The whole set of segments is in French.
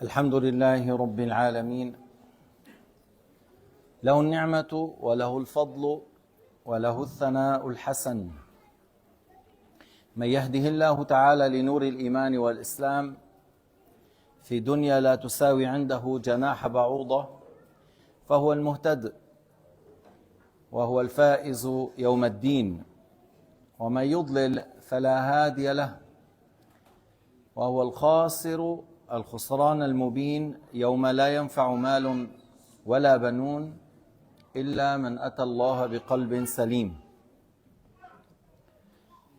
الحمد لله رب العالمين، له النعمة وله الفضل وله الثناء الحسن. من يهده الله تعالى لنور الإيمان والإسلام في دنيا لا تساوي عنده جناح بعوضة فهو المهتد وهو الفائز يوم الدين، ومن يضلل فلا هادي له وهو الخاسر الخسران المبين يوم لا ينفع مال ولا بنون إلا من أتى الله بقلب سليم.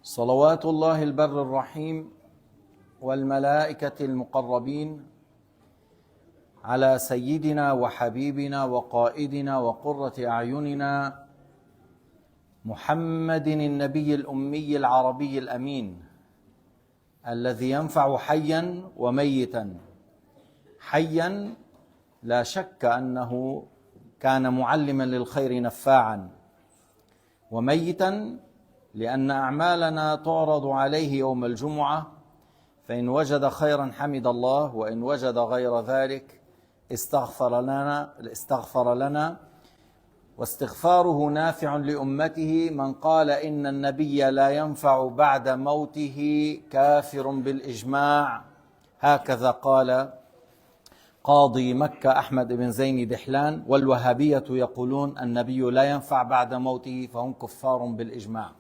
صلوات الله البر الرحيم والملائكة المقربين على سيدنا وحبيبنا وقائدنا وقرة أعيننا محمد النبي الأمي العربي الأمين الذي ينفع حيا وميتا. حيا لا شك أنه كان معلما للخير نفاعا، وميتا لأن أعمالنا تعرض عليه يوم الجمعة، فإن وجد خيرا حمد الله، وإن وجد غير ذلك استغفر لنا واستغفاره نافع لأمته. من قال إن النبي لا ينفع بعد موته كافر بالإجماع، هكذا قال قاضي مكة أحمد بن زين دحلان. والوهابية يقولون النبي لا ينفع بعد موته فهم كفار بالإجماع.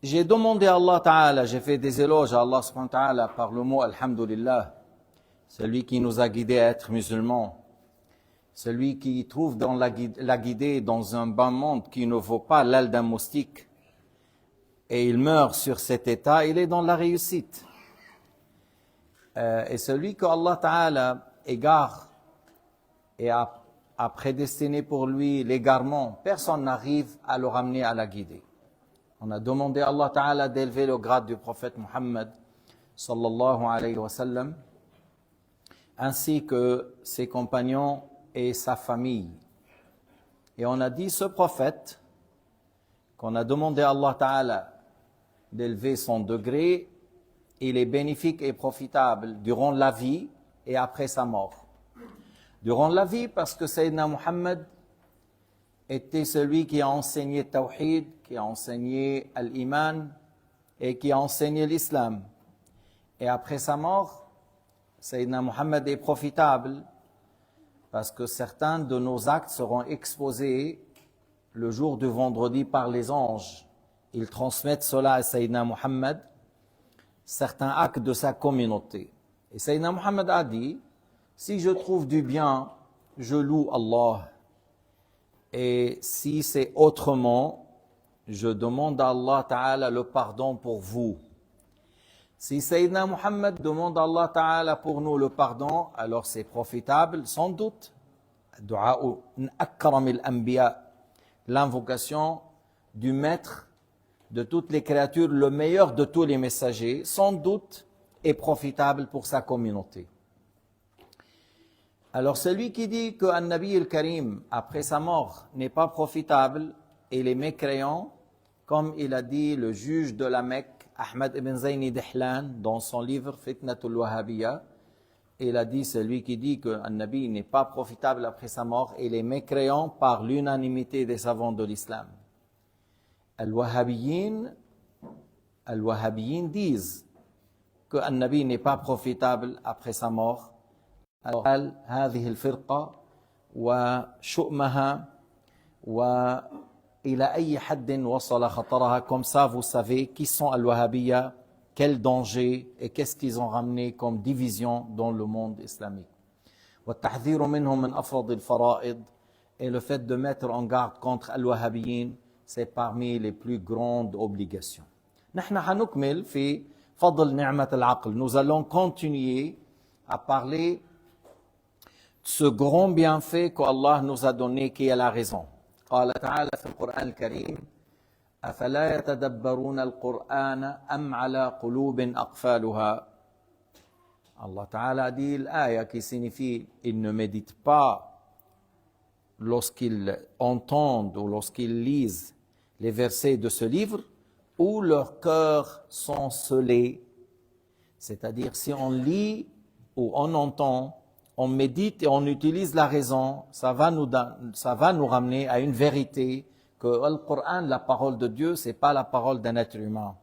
J'ai demandé à Allah Ta'ala, j'ai fait des éloges à Allah Subhanahu wa Ta'ala par le mot Alhamdulillah, celui qui nous a guidés à être musulmans, celui qui trouve dans la guidée dans un bas monde qui ne vaut pas l'aile d'un moustique, et il meurt sur cet état, il est dans la réussite. Et celui que Allah Ta'ala égare et a prédestiné pour lui l'égarement, personne n'arrive à le ramener à la guidée. On a demandé à Allah Ta'ala d'élever le grade du prophète Muhammad sallallahu alayhi wa sallam, ainsi que ses compagnons et sa famille. Et on a dit ce prophète qu'on a demandé à Allah Ta'ala d'élever son degré, il est bénéfique et profitable durant la vie et après sa mort. Durant la vie, parce que Sayyidina Muhammad était celui qui a enseigné Tawhid, qui a enseigné Al-Iman et qui a enseigné l'Islam. Et après sa mort, Sayyidina Muhammad est profitable parce que certains de nos actes seront exposés le jour du vendredi par les anges. Ils transmettent cela à Sayyidina Muhammad, certains actes de sa communauté. Et Sayyidina Muhammad a dit, si je trouve du bien, je loue Allah. Et si c'est autrement, je demande à Allah Ta'ala le pardon pour vous. Si Sayyidina Muhammad demande à Allah Ta'ala pour nous le pardon, alors c'est profitable, sans doute. L'invocation du maître de toutes les créatures, le meilleur de tous les messagers, sans doute est profitable pour sa communauté. Alors celui qui dit qu'un Nabi al-Karim, après sa mort, n'est pas profitable, et les mécréants, comme il a dit le juge de la Mecque, Ahmad ibn Zayni Dihlan, dans son livre Fitnatul Wahhabiyya, il a dit celui qui dit qu'un Nabi n'est pas profitable après sa mort, et les mécréants par l'unanimité des savants de l'islam. Al-Wahhabiyyin disent qu'un Nabi n'est pas profitable après sa mort. Alors, هذه الفرقة وشؤمها وإلى أي حد وصل خطرها. Comme ça, vous savez qui sont Al-Wahhabiyya, quel danger et qu'est-ce qu'ils ont ramené comme division dans le monde islamique. والتحذير منهم من أفرض الفرائض, et le fait de mettre en garde contre Al-Wahhabiyyin, c'est parmi les plus grandes obligations. نحن حنكمل في فضل نعمة العقل. Nous allons continuer à parler ce grand bienfait qu'Allah nous a donné, qui est la raison. قال تعالى في القرآن الكريم أفلا يتدبرون القرآن أم على قلوب أقفالها. Allah Ta'ala dit l'aya qui signifie ils ne méditent pas lorsqu'ils entendent ou lorsqu'ils lisent les versets de ce livre, ou leurs cœurs sont scellés. C'est-à-dire, si on lit ou on entend, on médite et on utilise la raison, ça va nous ramener à une vérité que le Coran, la parole de Dieu, c'est pas la parole d'un être humain.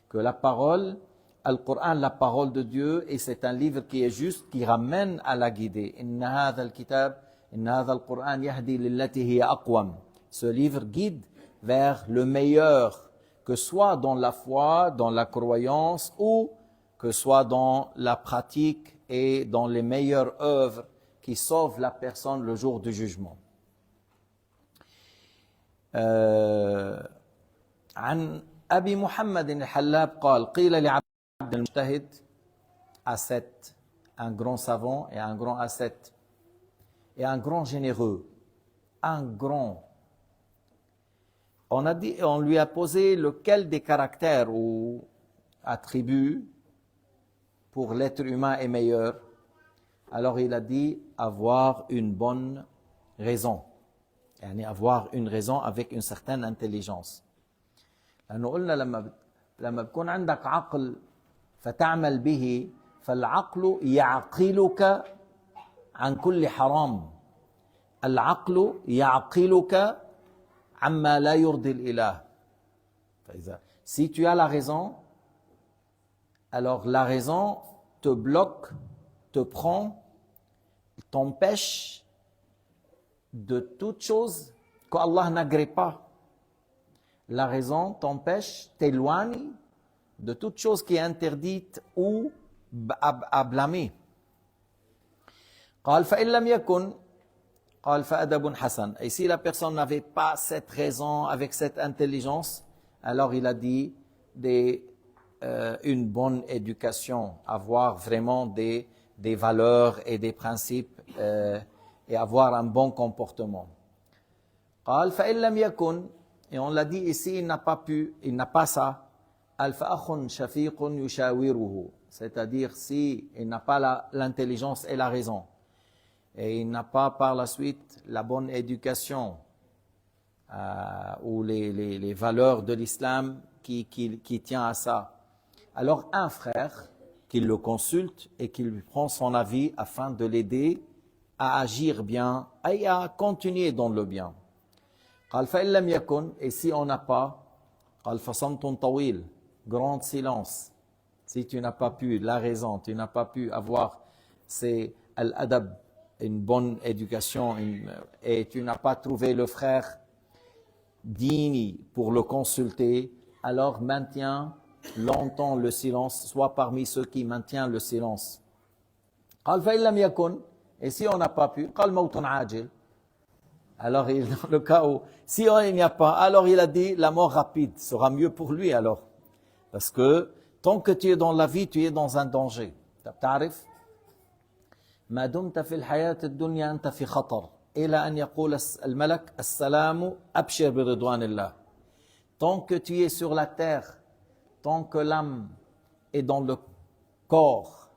Que la parole, le Coran, la parole de Dieu, et c'est un livre qui est juste, qui ramène à la guidée. Inna hadha al-kitab, inna hadha al-Quran yahdi lillati hiya aqwam. Ce livre guide vers le meilleur, que soit dans la foi, dans la croyance, ou que soit dans la pratique et dans les meilleures œuvres qui sauvent la personne le jour du jugement. عن أبي محمد الحلاب قال قيل لعبد المجتهد ascète, un grand savant et un grand ascète et un grand généreux, un grand. On lui a posé lequel des caractères ou attributs pour l'être humain est meilleur. Alors il a dit avoir une bonne raison. يعني avoir une raison avec une certaine intelligence. لأنه قلنا لما بكون عندك عقل فتعمل به فالعقل يعقلك عن كل حرام. العقل يعقلك عما لا يرضي الإله. Si tu as la raison, alors la raison te bloque, te prend, t'empêche de toute chose qu'Allah n'agrée pas. La raison t'empêche, t'éloigne de toute chose qui est interdite ou à blâmer. قال فإن لم يكن قال فأدب حسن. Et si la personne n'avait pas cette raison avec cette intelligence, alors il a dit une bonne éducation, avoir vraiment des valeurs et des principes et avoir un bon comportement. قال فإن لم يكن, et on l'a dit ici, il n'a pas ça. فأخ شفيق يشاوره, c'est-à-dire si il n'a pas l'intelligence et la raison, et il n'a pas par la suite la bonne éducation ou les valeurs de l'islam qui tient à ça, alors un frère qui le consulte et qui lui prend son avis afin de l'aider à agir bien et à continuer dans le bien. قال فإن لم يكن, et si on n'a pas, قال فصمت طويل, grand silence. Si tu n'as pas pu la raison, tu n'as pas pu avoir l'adab, une bonne éducation, et tu n'as pas trouvé le frère digne pour le consulter, alors maintiens longtemps le silence, sois parmi ceux qui maintiennent le silence. قال فإن لم يكن, et si on n'a pas pu, قال موت عاجل. Alors, dans le cas où, si il n'y a pas, alors il a dit, la mort rapide sera mieux pour lui alors. Parce que, tant que tu es dans la vie, tu es dans un danger. تعرف ما دمت في الحياة الدنيا أنت في خطر إلى أن يقول الملك السلام أبشر برضوان الله. Tant que tu es sur la terre, tant que l'âme est dans le corps,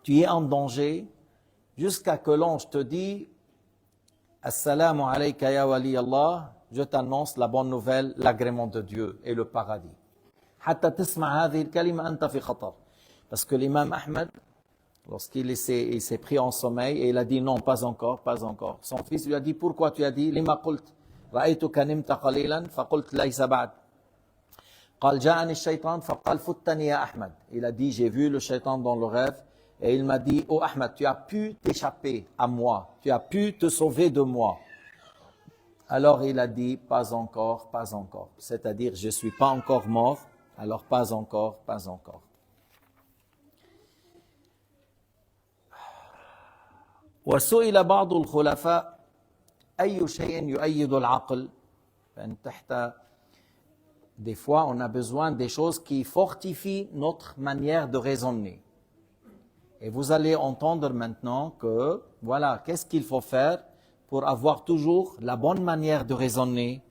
tu es en danger, jusqu'à que l'ange te dit Assalamu alayka ya wali Allah, je t'annonce la bonne nouvelle, l'agrément de Dieu et le paradis. حتى تسمع هذه الكلمة أنت في خطر. Parce que l'imam Ahmed, lorsqu'il s'est pris en sommeil et il a dit non, pas encore, pas encore. Son fils lui a dit pourquoi tu as dit لما قلت رأيتك نمت قليلا فقلت ليس بعد. قال جاءني الشيطان فقال فتني يا أحمد. Il a dit j'ai vu le shaitan dans le rêve. Et il m'a dit, oh Ahmed, tu as pu t'échapper à moi, tu as pu te sauver de moi. Alors il a dit, pas encore, pas encore. C'est-à-dire, je ne suis pas encore mort, alors pas encore, pas encore. وسئل بعض الخلفاء أي شيء يؤيد العقل. Des fois, on a besoin des choses qui fortifient notre manière de raisonner. Et vous allez entendre maintenant que, voilà, qu'est-ce qu'il faut faire pour avoir toujours la bonne manière de raisonner